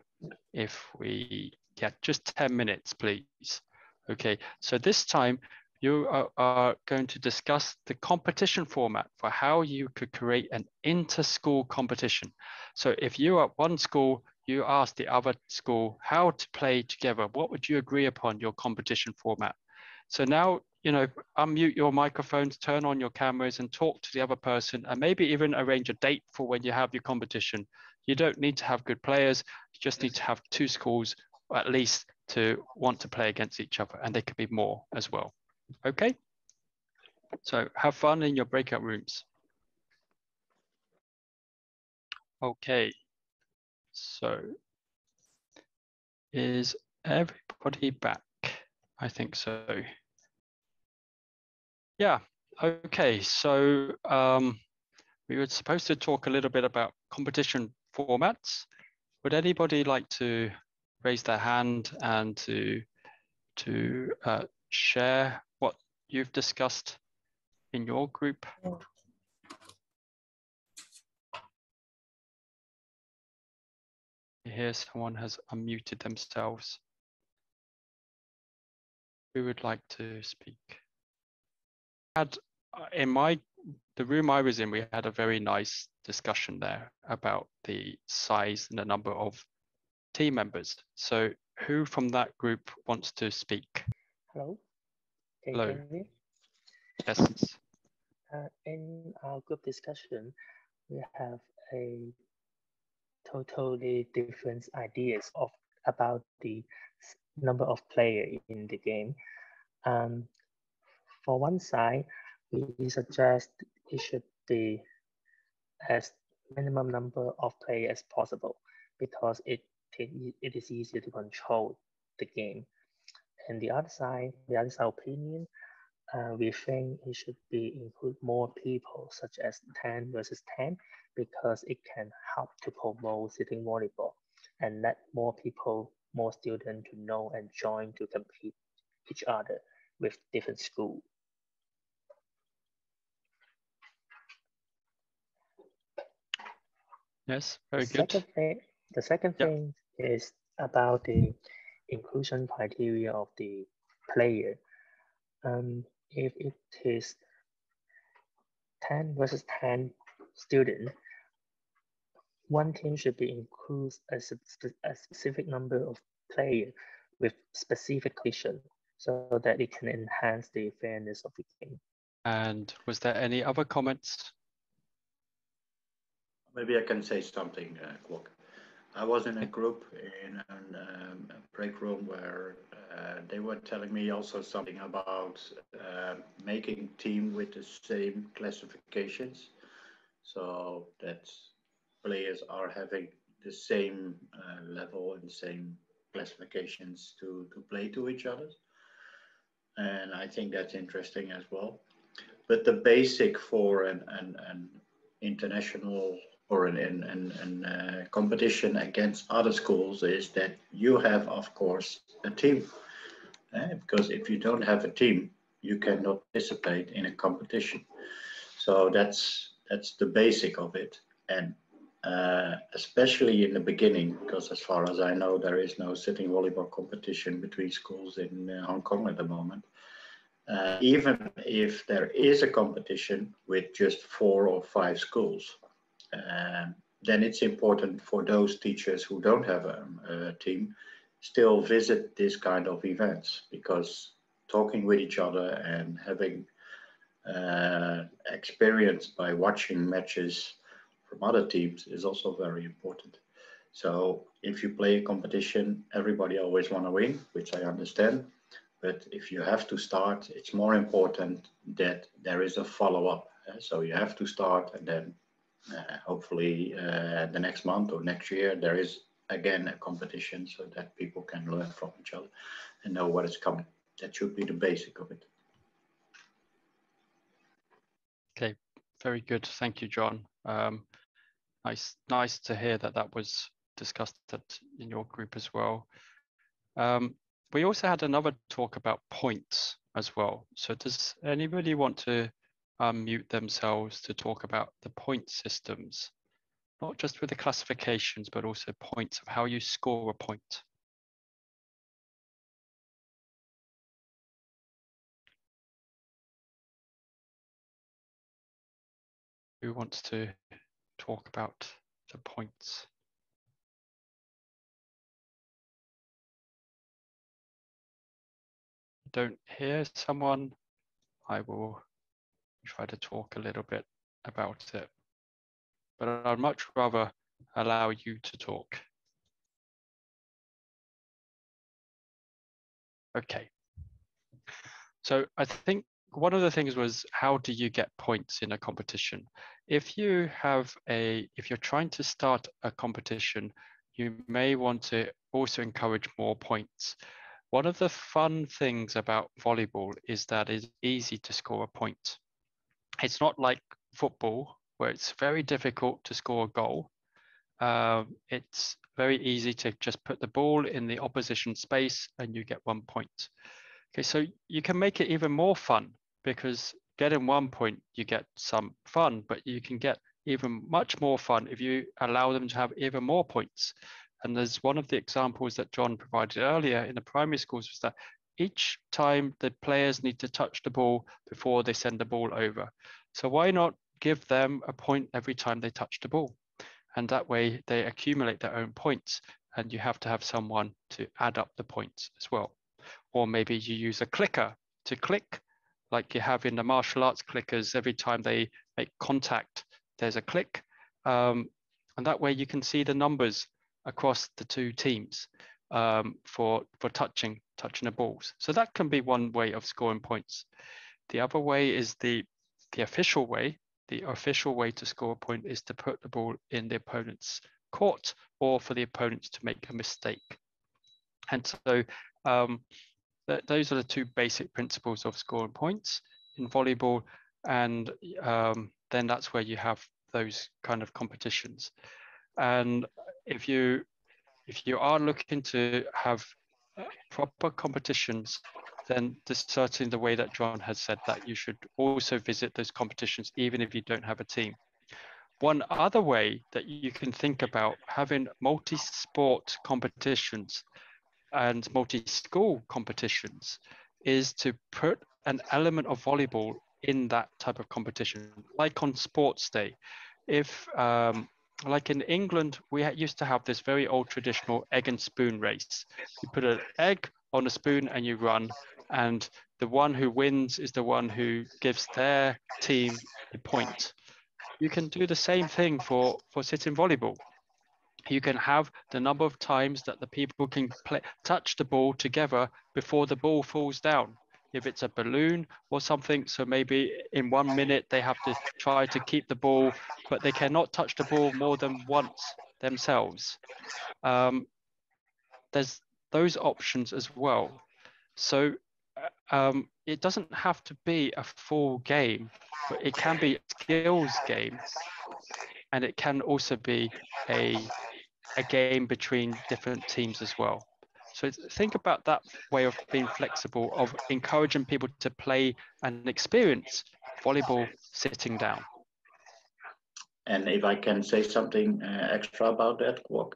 if we get just 10 minutes, please. Okay, so this time you are going to discuss the competition format for how you could create an inter-school competition. So if you are at one school, you ask the other school how to play together. What would you agree upon your competition format? So now, you know, unmute your microphones, turn on your cameras and talk to the other person, and maybe even arrange a date for when you have your competition. You don't need to have good players. You just need to have two schools at least to want to play against each other, and they could be more as well. Okay? So have fun in your breakout rooms. Okay. So is everybody back? I think so. Yeah, okay. So we were supposed to talk a little bit about competition formats. Would anybody like to raise their hand and to share what you've discussed in your group? Here, someone has unmuted themselves. Who would like to speak? In the room I was in, we had a very nice discussion there about the size and the number of team members. So who from that group wants to speak? Hello. Can Hello. you hear me? Yes. In our group discussion, we have a totally different ideas about the number of players in the game. For one side, we suggest it should be as minimum number of players as possible because it is easier to control the game. And the other side opinion, we think it should be include more people, such as 10 versus 10, because it can help to promote sitting volleyball and let more people, more students to know and join to compete each other with different schools. Yes, very good. The second thing is about the inclusion criteria of the player. If it is 10 versus 10 students, one team should be include a specific number of players with specific condition so that it can enhance the fairness of the game. And was there any other comments? Maybe I can say something, Kwok. I was in a group in a break room where they were telling me also something about making team with the same classifications, so that players are having the same level and the same classifications to play to each other. And I think that's interesting as well. But the basic for an international or an competition against other schools is that you have, of course, a team. Because if you don't have a team, you cannot participate in a competition. So that's the basic of it. And especially in the beginning, because as far as I know, there is no sitting volleyball competition between schools in Hong Kong at the moment. Even if there is a competition with just 4 or 5 schools, then it's important for those teachers who don't have a team still visit this kind of events, because talking with each other and having experience by watching matches from other teams is also very important. So if you play a competition, everybody always want to win, which I understand. But if you have to start, it's more important that there is a follow-up. So you have to start, and then hopefully the next month or next year, there is again a competition, so that people can learn from each other and know what is coming. That should be the basic of it. Okay, very good. Thank you, John. Nice to hear that was discussed in your group as well. We also had another talk about points as well. So does anybody want to unmute themselves to talk about the point systems, not just with the classifications, but also points of how you score a point? Who wants to talk about the points? Don't hear someone, I will try to talk a little bit about it, but I'd much rather allow you to talk. Okay. So I think one of the things was, how do you get points in a competition? If you're trying to start a competition, you may want to also encourage more points. One of the fun things about volleyball is that it's easy to score a point. It's not like football, where it's very difficult to score a goal. It's very easy to just put the ball in the opposition space and you get 1 point. Okay, so you can make it even more fun, because getting 1 point, you get some fun, but you can get even much more fun if you allow them to have even more points. And there's one of the examples that John provided earlier in the primary schools was that each time the players need to touch the ball before they send the ball over. So why not give them a point every time they touch the ball? And that way they accumulate their own points, and you have to have someone to add up the points as well. Or maybe you use a clicker to click, like you have in the martial arts clickers. Every time they make contact, there's a click. And that way you can see the numbers across the 2 teams for touching the balls. So that can be one way of scoring points. The other way is the official way. The official way to score a point is to put the ball in the opponent's court, or for the opponents to make a mistake. And so those are the 2 basic principles of scoring points in volleyball. And then that's where you have those kind of competitions. And if you are looking to have proper competitions, then this is certainly the way that John has said, that you should also visit those competitions, even if you don't have a team. One other way that you can think about having multi-sport competitions and multi-school competitions is to put an element of volleyball in that type of competition, like on sports day. If like in England, we used to have this very old traditional egg and spoon race. You put an egg on a spoon and you run, and the one who wins is the one who gives their team a point. You can do the same thing for sitting volleyball. You can have the number of times that the people can touch the ball together before the ball falls down. If it's a balloon or something, so maybe in 1 minute they have to try to keep the ball, but they cannot touch the ball more than once themselves. There's those options as well. So it doesn't have to be a full game, but it can be a skills game, and it can also be a game between different teams as well. So think about that way of being flexible, of encouraging people to play and experience volleyball sitting down. And if I can say something extra about that, Kwok,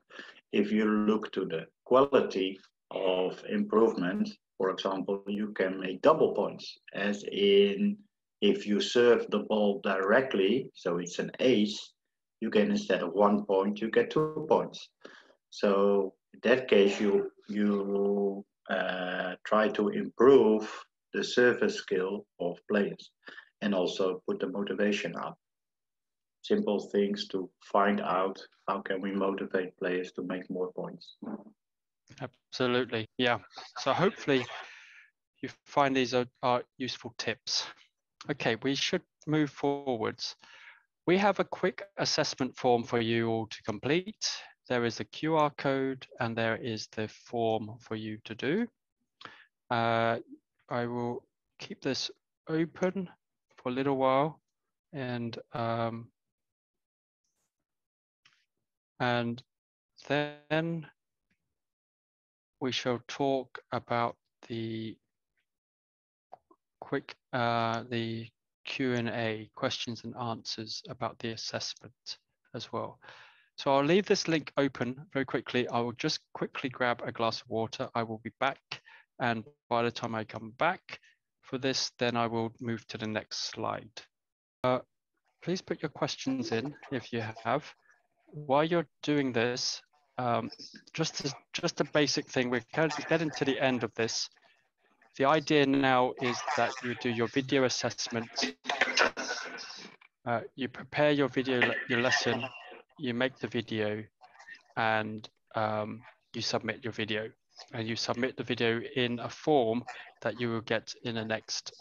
if you look to the quality of improvement, for example, you can make double points, as in if you serve the ball directly, so it's an ace, you can, instead of 1 point, you get 2 points. So in that case, you try to improve the service skill of players and also put the motivation up. Simple things to find out how can we motivate players to make more points. Absolutely, yeah. So hopefully you find these are useful tips. Okay, we should move forwards. We have a quick assessment form for you all to complete. There is a QR code and there is the form for you to do. I will keep this open for a little while and then we shall talk about the quick the Q&A, questions and answers about the assessment as well. So I'll leave this link open very quickly. I will just quickly grab a glass of water. I will be back, and by the time I come back for this, then I will move to the next slide. Please put your questions in if you have. While you're doing this, just a basic thing, we're getting to the end of this. The idea now is that you do your video assessment, you prepare your lesson, you make the video, and you submit your video. And you submit the video in a form that you will get in the next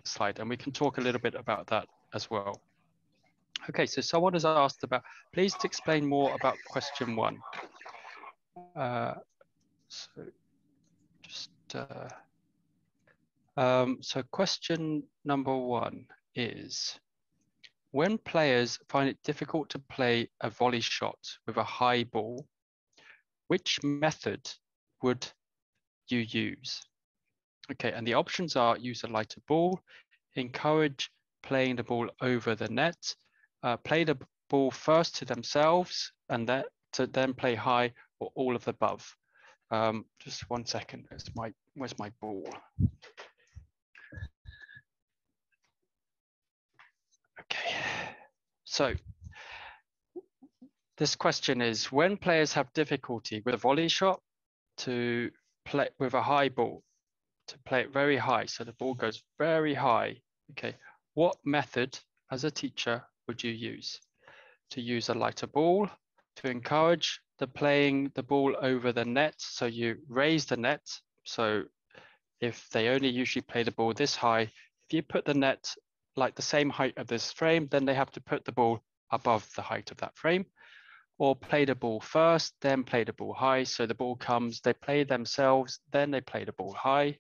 slide. And we can talk a little bit about that as well. Okay, so someone has asked about, please explain more about question 1. So question number 1 is, when players find it difficult to play a volley shot with a high ball, which method would you use? Okay, and the options are: use a lighter ball, encourage playing the ball over the net, play the ball first to themselves and then play high, or all of the above. Just 1 second, where's my ball? Okay, so this question is, when players have difficulty with a volley shot to play with a high ball, to play it very high, so the ball goes very high, okay, what method as a teacher would you use? To use a lighter ball, to encourage playing the ball over the net, so you raise the net, so if they only usually play the ball this high, if you put the net like the same height of this frame, then they have to put the ball above the height of that frame, or play the ball first, then play the ball high, so the ball comes, they play themselves, then they play the ball high,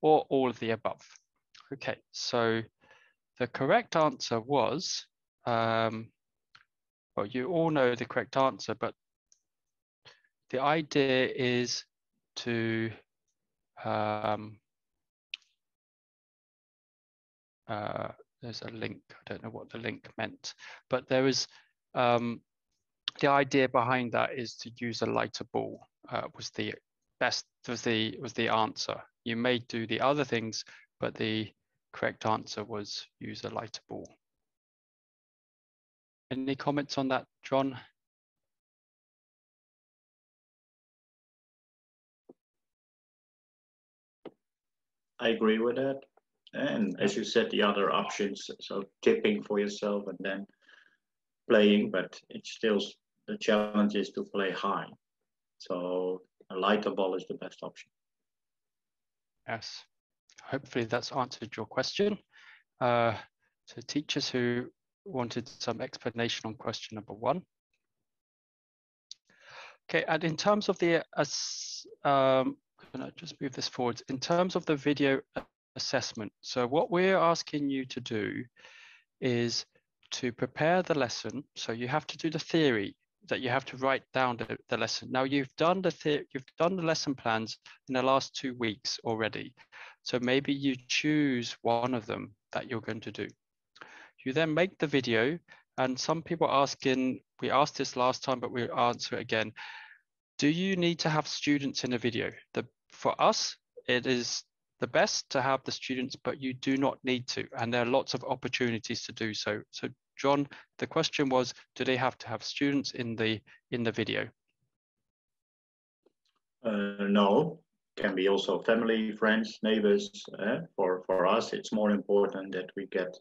or all of the above. Okay, so the correct answer was, well, you all know the correct answer, but the idea is to there's a link, I don't know what the link meant, but there is the idea behind that is to use a lighter ball was the answer. You may do the other things, but the correct answer was use a lighter ball. Any comments on that, John? I agree with that. And as you said, the other options, so tipping for yourself and then playing, but it's still, the challenge is to play high. So a lighter ball is the best option. Yes, hopefully that's answered your question. So teachers who wanted some explanation on question number 1. Okay, and in terms of the, I'm gonna just move this forward. In terms of the video assessment, so what we're asking you to do is to prepare the lesson. So you have to do the theory that you have to write down the lesson. Now you've done the lesson plans in the last 2 weeks already. So maybe you choose one of them that you're going to do. You then make the video, and some people asking, we asked this last time, but we'll answer it again. Do you need to have students in the video? For us, it is the best to have the students, but you do not need to. And there are lots of opportunities to do so. So John, the question was, do they have to have students in the video? No, can be also family, friends, neighbors. For us, it's more important that we get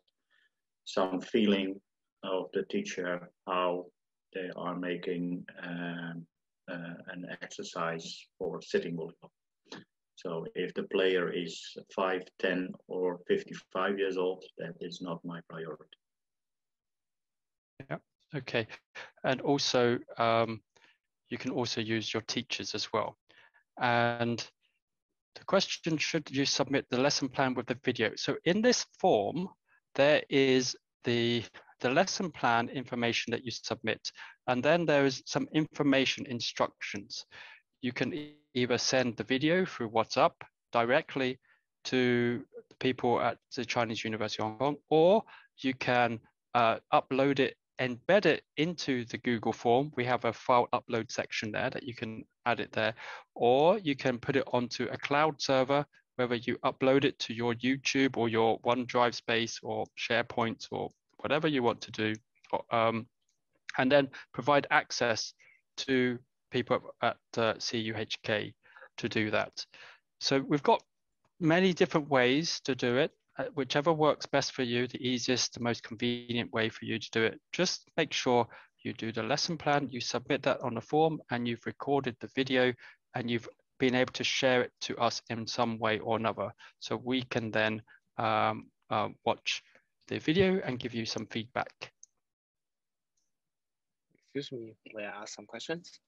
some feeling of the teacher, how they are making an exercise for sitting volleyball. So if the player is 5, 10, or 55 years old, that is not my priority. Yeah, okay. And also, you can also use your teachers as well. And the question, should you submit the lesson plan with the video? So in this form, there is the lesson plan information that you submit. And then there is some information instructions. You can either send the video through WhatsApp directly to the people at the Chinese University of Hong Kong, or you can upload it, embed it into the Google form. We have a file upload section there that you can add it there, or you can put it onto a cloud server, whether you upload it to your YouTube or your OneDrive space or SharePoint or whatever you want to do, and then provide access to people at CUHK to do that. So we've got many different ways to do it. Whichever works best for you, the easiest, the most convenient way for you to do it. Just make sure you do the lesson plan, you submit that on the form, and you've recorded the video, and you've been able to share it to us in some way or another. So we can then watch the video and give you some feedback. Excuse me, may I ask some questions?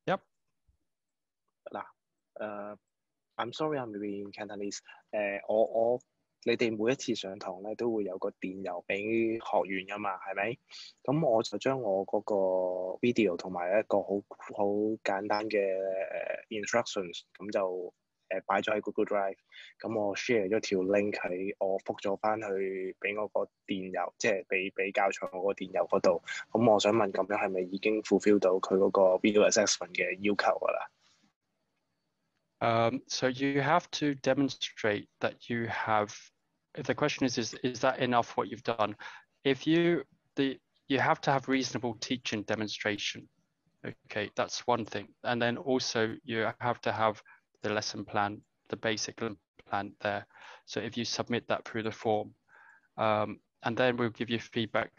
Yep. I'm sorry, I'm being Cantonese. 你哋每一次上堂咧都會有個電郵俾學員噶嘛，係咪？咁我就將我嗰個 video 同埋一個好簡單嘅instructions， 咁就擺咗喺 Google Drive。咁我 share 咗條 link 喺我覆咗翻去俾我個電郵，即係俾教材我個電郵嗰度。咁我想問，咁樣係咪已經 fulfill 到佢嗰個 video assessment 嘅要求㗎啦？So you have to demonstrate that you have, if the question is that enough what you've done? If you have to have reasonable teaching demonstration. Okay, that's one thing. And then also you have to have the lesson plan, the basic plan there. So if you submit that through the form, and then we'll give you feedback.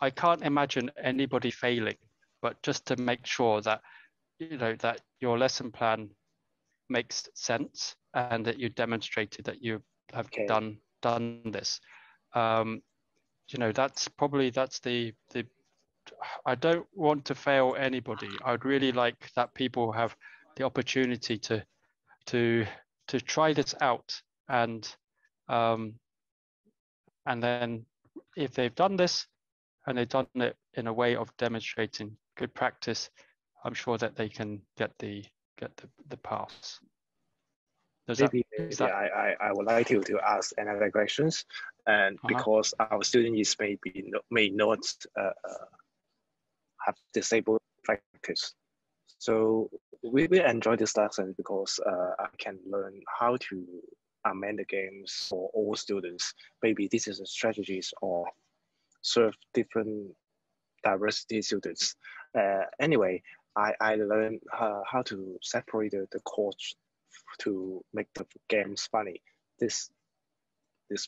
I can't imagine anybody failing, but just to make sure that, that your lesson plan makes sense and that you demonstrated that you have done this. That's the I don't want to fail anybody. I'd really like that people have the opportunity to try this out, and then if they've done this and they've done it in a way of demonstrating good practice, I'm sure that they can get the pass. I would like to ask another questions, and because our students may not have disabled practice, so we enjoy this lesson because I can learn how to amend the games for all students. Maybe this is a strategies or serve different diversity students. Anyway, I learned how to separate the courts to make the games funny. This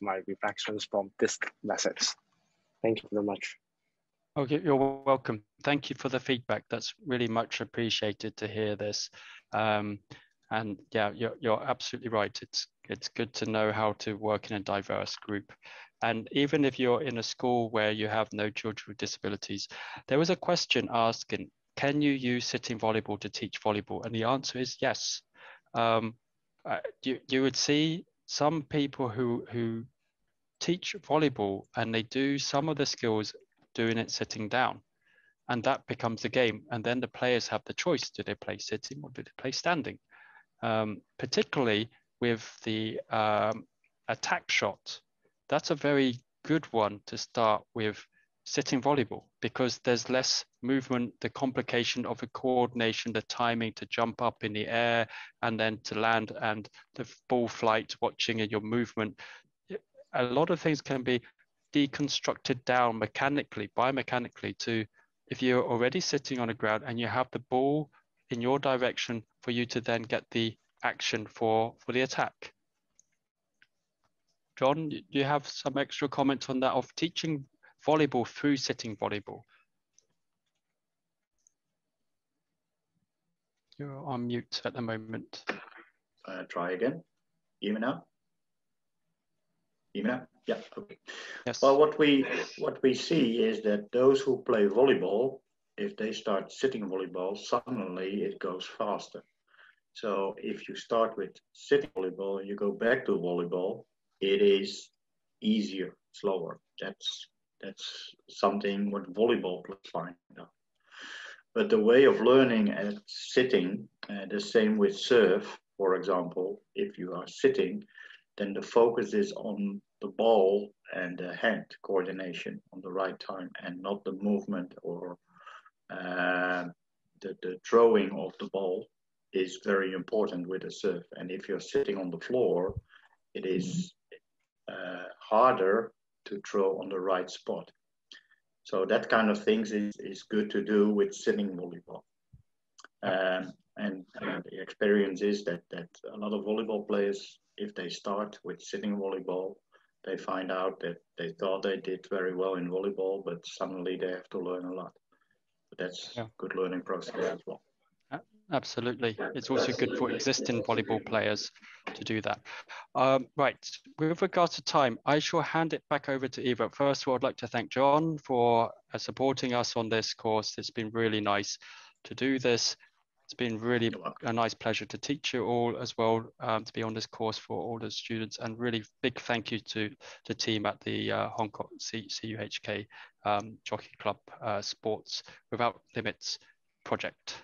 my reflections from this lessons. Thank you very much. Okay, you're welcome. Thank you for the feedback. That's really much appreciated to hear this. And yeah, you're absolutely right. It's good to know how to work in a diverse group. And even if you're in a school where you have no children with disabilities, there was a question asking, can you use sitting volleyball to teach volleyball? And the answer is yes. You would see some people who teach volleyball and they do some of the skills doing it sitting down. and that becomes a game. And then the players have the choice: do they play sitting or do they play standing? Particularly with the attack shot, that's a very good one to start with sitting volleyball, because there's less movement, the complication of the coordination, the timing to jump up in the air and then to land, and the ball flight, watching and your movement. A lot of things can be deconstructed down mechanically, biomechanically, to if you're already sitting on the ground and you have the ball in your direction for you to then get the action for the attack. John, do you have some extra comments on that, of teaching volleyball through sitting volleyball? You're on mute at the moment. Try again. Even now? Even now? Yeah, okay. Yes. Well, what we see is that those who play volleyball, if they start sitting volleyball, suddenly it goes faster. So if you start with sitting volleyball and you go back to volleyball, it is easier, slower. That's something what volleyball players find out. But the way of learning at sitting, the same with serve, for example, if you are sitting, then the focus is on the ball and the hand coordination on the right time, and not the movement or the throwing of the ball is very important with a serve. And if you're sitting on the floor, it is harder to throw on the right spot. So that kind of things is good to do with sitting volleyball. And the experience is that a lot of volleyball players, if they start with sitting volleyball, they find out that they thought they did very well in volleyball, but suddenly they have to learn a lot. But that's a good learning process as well. Absolutely. It's also good for existing volleyball players to do that. Right, with regards to time, I shall hand it back over to Eva. First of all, I'd like to thank John for supporting us on this course. It's been really nice to do this. It's been really a nice pleasure to teach you all as well, to be on this course for all the students, and really big thank you to the team at the Hong Kong CUHK Jockey Club Sports Without Limits project.